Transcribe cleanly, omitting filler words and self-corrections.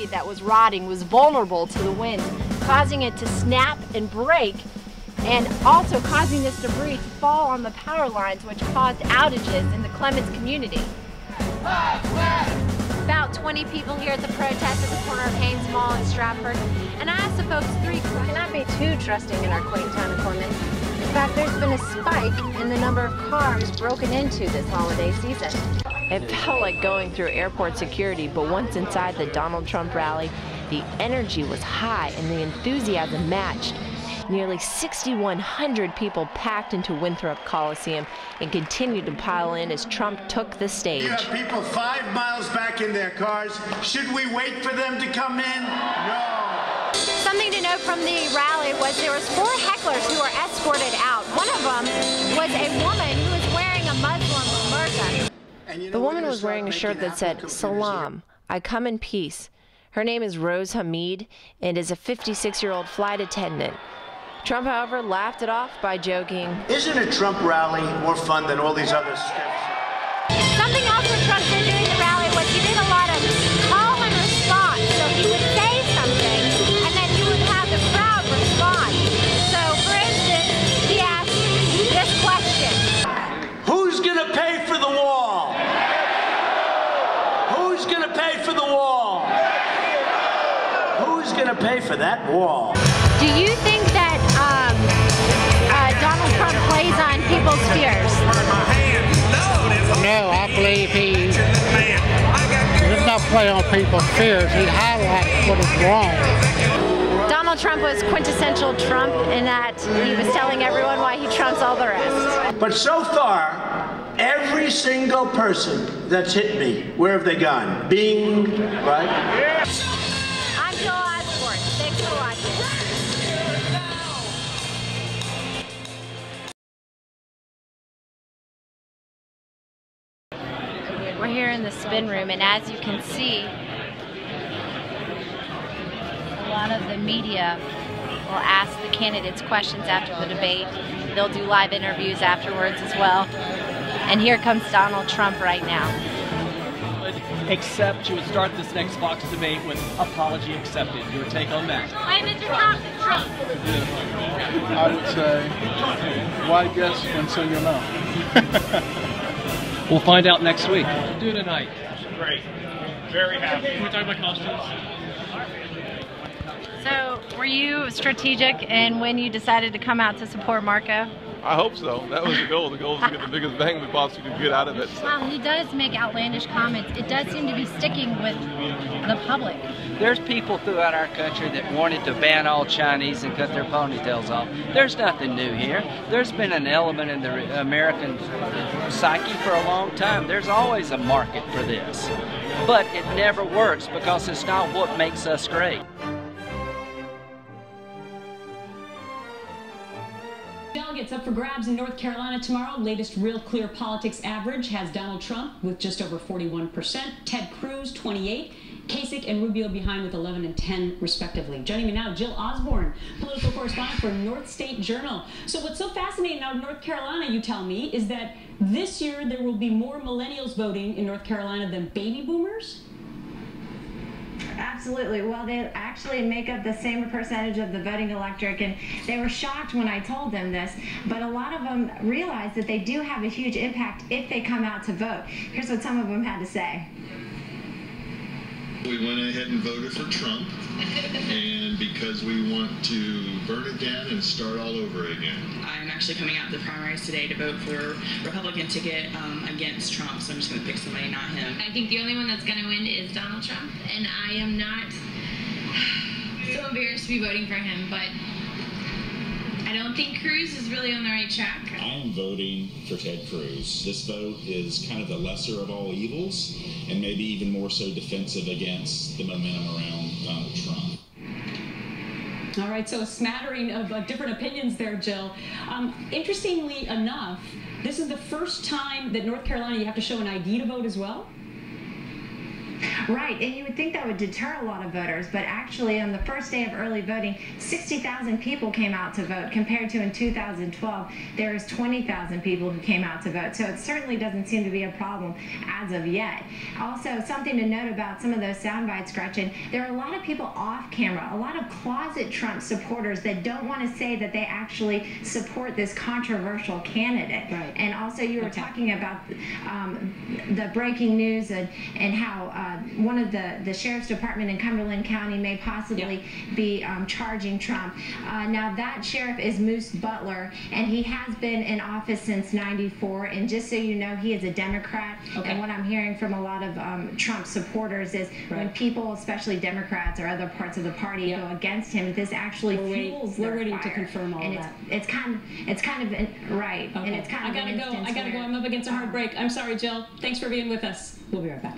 tree that was rotting was vulnerable to the wind, causing it to snap and break, and also causing this debris to fall on the power lines, which caused outages in the Clements community. About 20 people here at the protest at the corner of Haynes Mall in Stratford, and I asked the folks we cannot be too trusting in our quaint town of Corman. In fact, there's been a spike in the number of cars broken into this holiday season. It felt like going through airport security, but once inside the Donald Trump rally, the energy was high and the enthusiasm matched. Nearly 6,100 people packed into Winthrop Coliseum and continued to pile in as Trump took the stage. You have people 5 miles back in their cars. Should we wait for them to come in? No. Something to note from the rally was there was 4 hecklers who were escorted out. One of them was a woman who was wearing a Muslim burqa. The woman was wearing a shirt that said, "Salam, I come in peace." Her name is Rose Hamid and is a 56-year-old flight attendant. Trump, however, laughed it off by joking, "Isn't a Trump rally more fun than all these other steps?" Something else that Trump did during the rally was he did a lot of call and response. So he would say something, and then he would have the crowd respond. So, for instance, he asked this question. Who's gonna pay for the wall? Who's gonna pay for the wall? Who's gonna pay for that wall? Do you think that Donald Trump plays on people's fears? No, I believe he does not play on people's fears. He highlights what is wrong. Donald Trump was quintessential Trump in that he was telling everyone why he trumps all the rest. But so far, every single person that's hit me, where have they gone? Bing, right? I'm Jill Osborn. Thanks for watching. We're here in the spin room, and as you can see, a lot of the media will ask the candidates questions after the debate. They'll do live interviews afterwards as well. And here comes Donald Trump right now. Except you would start this next Fox debate with apology accepted. Your take on that? Hi, Mr. Trump. I would say, why guess when so you'll know? We'll find out next week. Do tonight. Great. Very happy. Can we talk about costumes? So, were you strategic in when you decided to come out to support Marco? I hope so. That was the goal. The goal was to get the biggest bang we possibly could get out of it. So. Well, he does make outlandish comments. It does seem to be sticking with the public. There's people throughout our country that wanted to ban all Chinese and cut their ponytails off. There's nothing new here. There's been an element in the American psyche for a long time. There's always a market for this. But it never works because it's not what makes us great. Delegates up for grabs in North Carolina tomorrow. Latest Real Clear Politics average has Donald Trump with just over 41%, Ted Cruz 28%, Kasich and Rubio behind with 11 and 10 respectively. Joining me now, Jill Osborn, political correspondent for North State Journal. So what's so fascinating out of North Carolina, you tell me, is that this year there will be more millennials voting in North Carolina than baby boomers? Absolutely. Well, they actually make up the same percentage of the voting electorate, and they were shocked when I told them this, but a lot of them realize that they do have a huge impact if they come out to vote. Here's what some of them had to say. We went ahead and voted for Trump, and because we want to burn it down and start all over again. I'm actually coming out to the primaries today to vote for a Republican ticket against Trump, so I'm just going to pick somebody, not him. I think the only one that's going to win is Donald Trump, and I am not so embarrassed to be voting for him, but I don't think Cruz is really on the right track. I am voting for Ted Cruz. This vote is kind of the lesser of all evils, and maybe even more so defensive against the momentum around Donald Trump. All right, so a smattering of different opinions there, Jill. Interestingly enough, this is the first time that North Carolina you have to show an ID to vote as well? Right, and you would think that would deter a lot of voters, but actually on the first day of early voting, 60,000 people came out to vote, compared to in 2012, there was 20,000 people who came out to vote. So it certainly doesn't seem to be a problem as of yet. Also, something to note about some of those sound bites, Gretchen, there are a lot of people off camera, a lot of closet Trump supporters that don't want to say that they actually support this controversial candidate. Right. And also you were talking about the breaking news and how one of the sheriff's department in Cumberland County may possibly be charging Trump. Now that sheriff is Moose Butler, and he has been in office since '94. And just so you know, he is a Democrat. Okay. And what I'm hearing from a lot of Trump supporters is when people, especially Democrats or other parts of the party, go against him, this actually fuels their We're waiting fire. to confirm all and that. It's kind of right. Okay. And it's kind of I gotta go. I'm up against a hard break. I'm sorry, Jill. Thanks for being with us. We'll be right back.